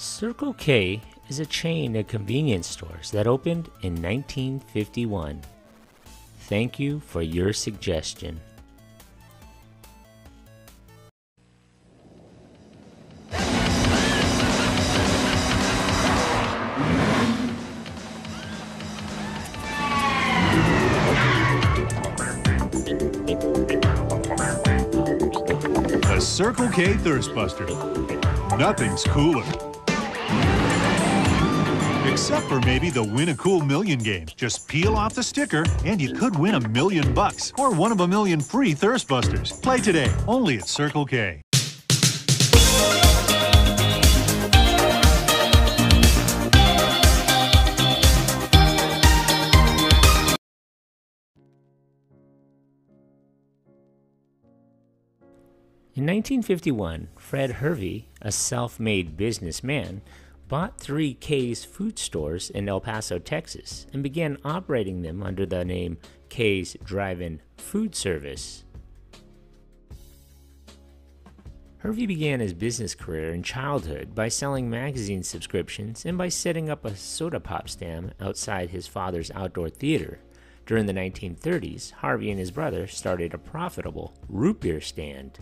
Circle K is a chain of convenience stores that opened in 1951. Thank you for your suggestion. The Circle K Thirst Buster. Nothing's cooler. Except for maybe the Win a Cool Million games. Just peel off the sticker and you could win $1 million or one of a million free Thirst Busters. Play today, only at Circle K. In 1951, Fred Hervey, a self-made businessman, bought 3 K's food stores in El Paso, Texas, and began operating them under the name K's Drive-In Food Service. Hervey began his business career in childhood by selling magazine subscriptions and by setting up a soda pop stand outside his father's outdoor theater. During the 1930s, Harvey and his brother started a profitable root beer stand.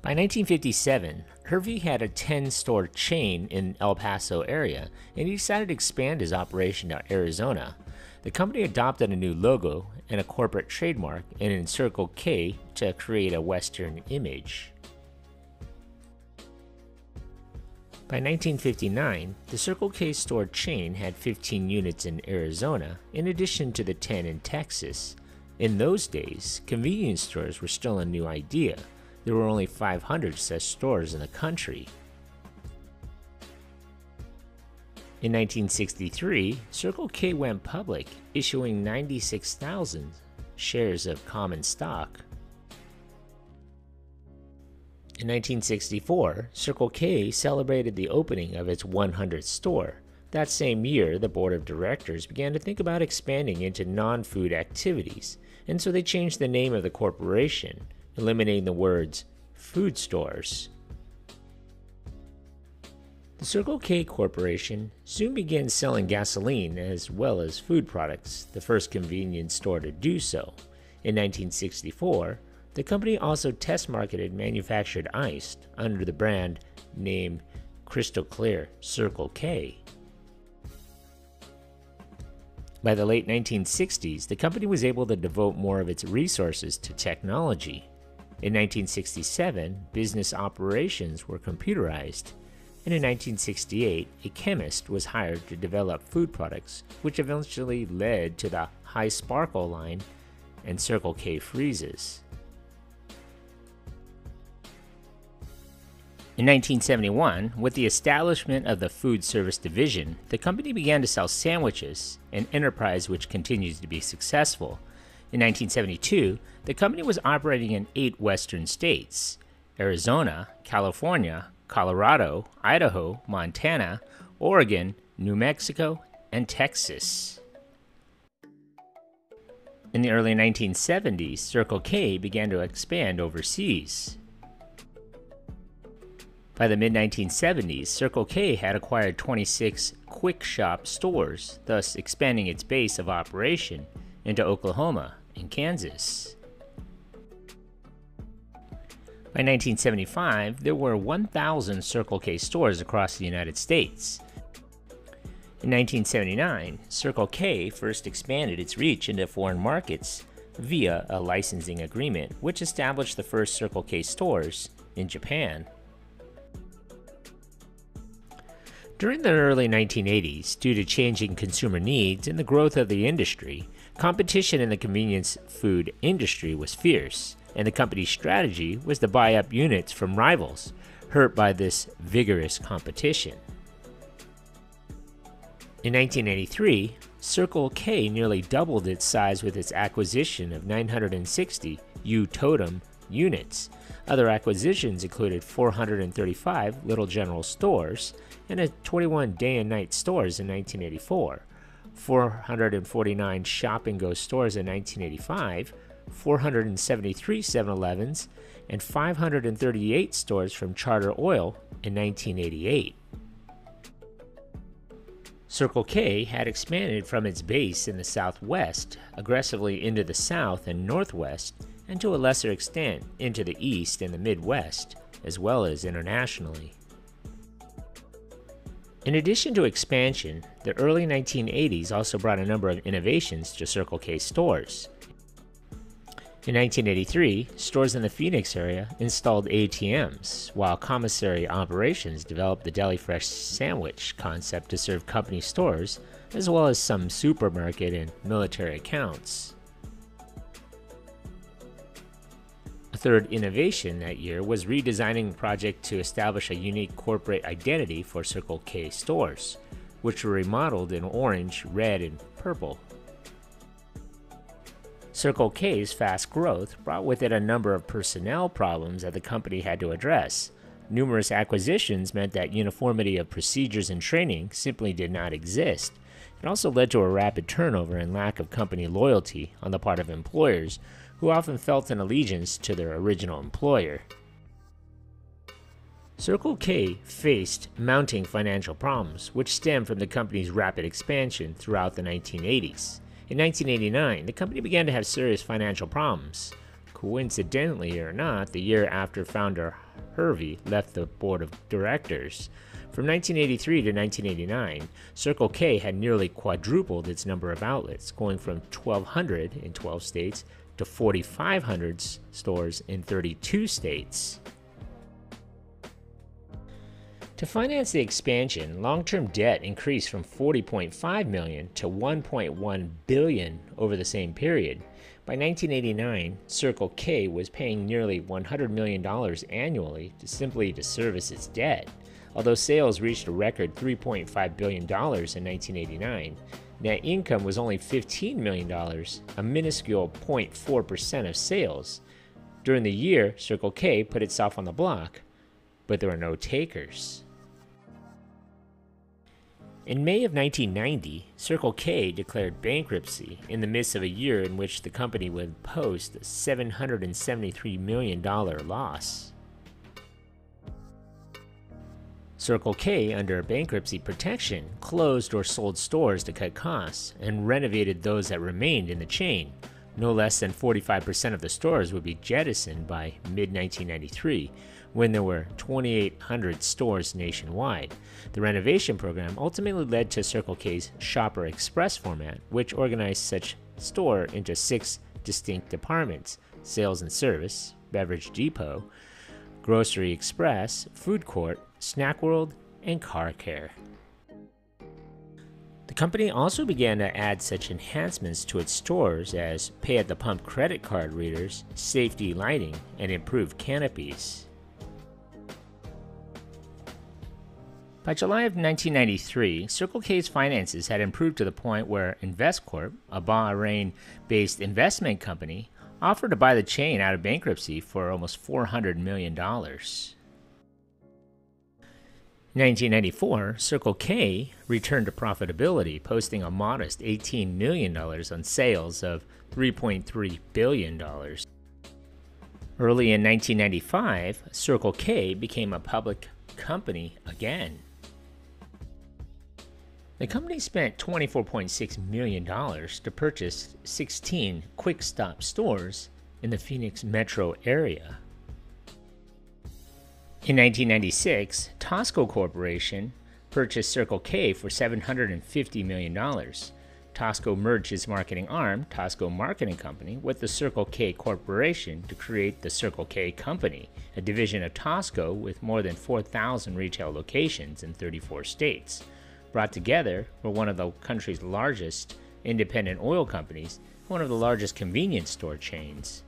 By 1957, Hervey had a 10-store chain in El Paso area, and he decided to expand his operation to Arizona. The company adopted a new logo and a corporate trademark and in Circle K to create a Western image. By 1959, the Circle K store chain had 15 units in Arizona, in addition to the 10 in Texas. In those days, convenience stores were still a new idea. There were only 500 such stores in the country. In 1963, Circle K went public, issuing 96,000 shares of common stock. In 1964, Circle K celebrated the opening of its 100th store. That same year, the board of directors began to think about expanding into non-food activities, and so they changed the name of the corporation, eliminating the words food stores. The Circle K Corporation soon began selling gasoline as well as food products, the first convenience store to do so. In 1964, the company also test-marketed manufactured ice under the brand name Crystal Clear Circle K. By the late 1960s, the company was able to devote more of its resources to technology. In 1967, business operations were computerized, and in 1968, a chemist was hired to develop food products, which eventually led to the High Sparkle line and Circle K freezes. In 1971, with the establishment of the food service division, the company began to sell sandwiches, an enterprise which continues to be successful. In 1972, the company was operating in 8 western states: Arizona, California, Colorado, Idaho, Montana, Oregon, New Mexico, and Texas. In the early 1970s, Circle K began to expand overseas. By the mid-1970s, Circle K had acquired 26 Quick Shop stores, thus expanding its base of operation into Oklahoma and Kansas. By 1975, there were 1,000 Circle K stores across the United States. In 1979, Circle K first expanded its reach into foreign markets via a licensing agreement, which established the first Circle K stores in Japan. During the early 1980s, due to changing consumer needs and the growth of the industry, competition in the convenience food industry was fierce, and the company's strategy was to buy up units from rivals, hurt by this vigorous competition. In 1983, Circle K nearly doubled its size with its acquisition of 960 U-Totem units. Other acquisitions included 435 Little General stores and 21 Day and Night stores in 1984, 449 Shop and Go stores in 1985, 473 7-Elevens, and 538 stores from Charter Oil in 1988. Circle K had expanded from its base in the Southwest aggressively into the South and Northwest, and to a lesser extent into the East and the Midwest, as well as internationally. In addition to expansion, the early 1980s also brought a number of innovations to Circle K stores. In 1983, stores in the Phoenix area installed ATMs, while commissary operations developed the deli fresh sandwich concept to serve company stores, as well as some supermarket and military accounts. A third innovation that year was redesigning the project to establish a unique corporate identity for Circle K stores, which were remodeled in orange, red, and purple. Circle K's fast growth brought with it a number of personnel problems that the company had to address. Numerous acquisitions meant that uniformity of procedures and training simply did not exist. It also led to a rapid turnover and lack of company loyalty on the part of employers, who often felt an allegiance to their original employer. Circle K faced mounting financial problems, which stemmed from the company's rapid expansion throughout the 1980s. In 1989, the company began to have serious financial problems. Coincidentally or not, the year after founder Hervey left the board of directors. From 1983 to 1989, Circle K had nearly quadrupled its number of outlets, going from 1,200 in 12 states to 4,500 stores in 32 states. To finance the expansion, long-term debt increased from $40.5 million to $1.1 billion over the same period. By 1989, Circle K was paying nearly $100 million annually simply to service its debt. Although sales reached a record $3.5 billion in 1989, net income was only $15 million, a minuscule 0.4% of sales. During the year, Circle K put itself on the block, but there were no takers. In May of 1990, Circle K declared bankruptcy in the midst of a year in which the company would post a $773 million loss. Circle K, under bankruptcy protection, closed or sold stores to cut costs and renovated those that remained in the chain. No less than 45% of the stores would be jettisoned by mid-1993, when there were 2,800 stores nationwide. The renovation program ultimately led to Circle K's Shopper Express format, which organized such store into 6 distinct departments: sales and service, beverage depot, grocery express, food court, snack world, and car care. The company also began to add such enhancements to its stores as pay-at-the-pump credit card readers, safety lighting, and improved canopies. By July of 1993, Circle K's finances had improved to the point where Investcorp, a Bahrain-based investment company, offered to buy the chain out of bankruptcy for almost $400 million. In 1994, Circle K returned to profitability, posting a modest $18 million on sales of $3.3 billion. Early in 1995, Circle K became a public company again. The company spent $24.6 million to purchase 16 Quick Stop stores in the Phoenix metro area. In 1996, Tosco Corporation purchased Circle K for $750 million. Tosco merged its marketing arm, Tosco Marketing Company, with the Circle K Corporation to create the Circle K Company, a division of Tosco with more than 4,000 retail locations in 34 states. Brought together were one of the country's largest independent oil companies, one of the largest convenience store chains.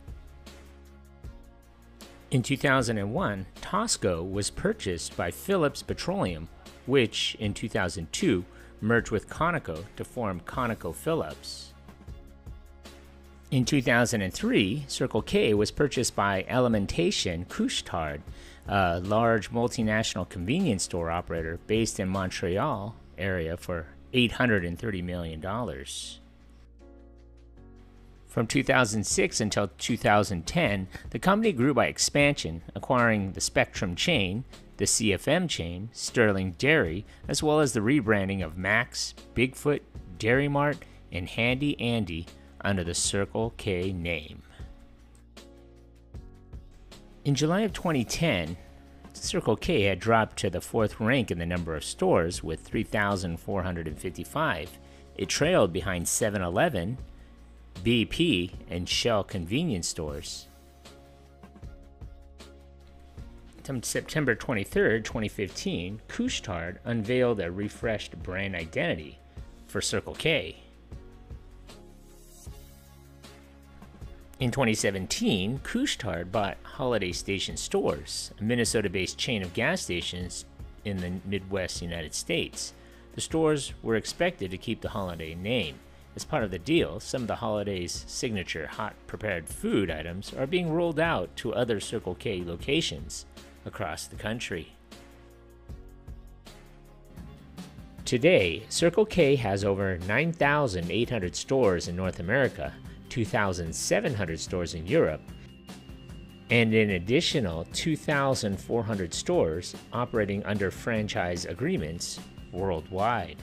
In 2001, Tosco was purchased by Phillips Petroleum, which in 2002 merged with Conoco to form ConocoPhillips. In 2003, Circle K was purchased by Alimentation Couche-Tard, a large multinational convenience store operator based in Montreal area, for $830 million. From 2006 until 2010, the company grew by expansion, acquiring the Spectrum chain, the CFM chain, Sterling Dairy, as well as the rebranding of Mac's, Bigfoot, Dairy Mart, and Handy Andy under the Circle K name. In July of 2010, Circle K had dropped to the 4th rank in the number of stores with 3,455. It trailed behind 7-Eleven, BP, and Shell convenience stores. On September 23, 2015, Couche-Tard unveiled a refreshed brand identity for Circle K. In 2017, Couche-Tard bought Holiday Station Stores, a Minnesota-based chain of gas stations in the Midwest United States. The stores were expected to keep the Holiday name. As part of the deal, some of the Holiday's signature hot prepared food items are being rolled out to other Circle K locations across the country. Today, Circle K has over 9,800 stores in North America, 2,700 stores in Europe, and an additional 2,400 stores operating under franchise agreements worldwide.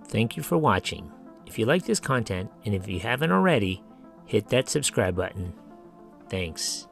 Thank you for watching. If you like this content, and if you haven't already, hit that subscribe button. Thanks.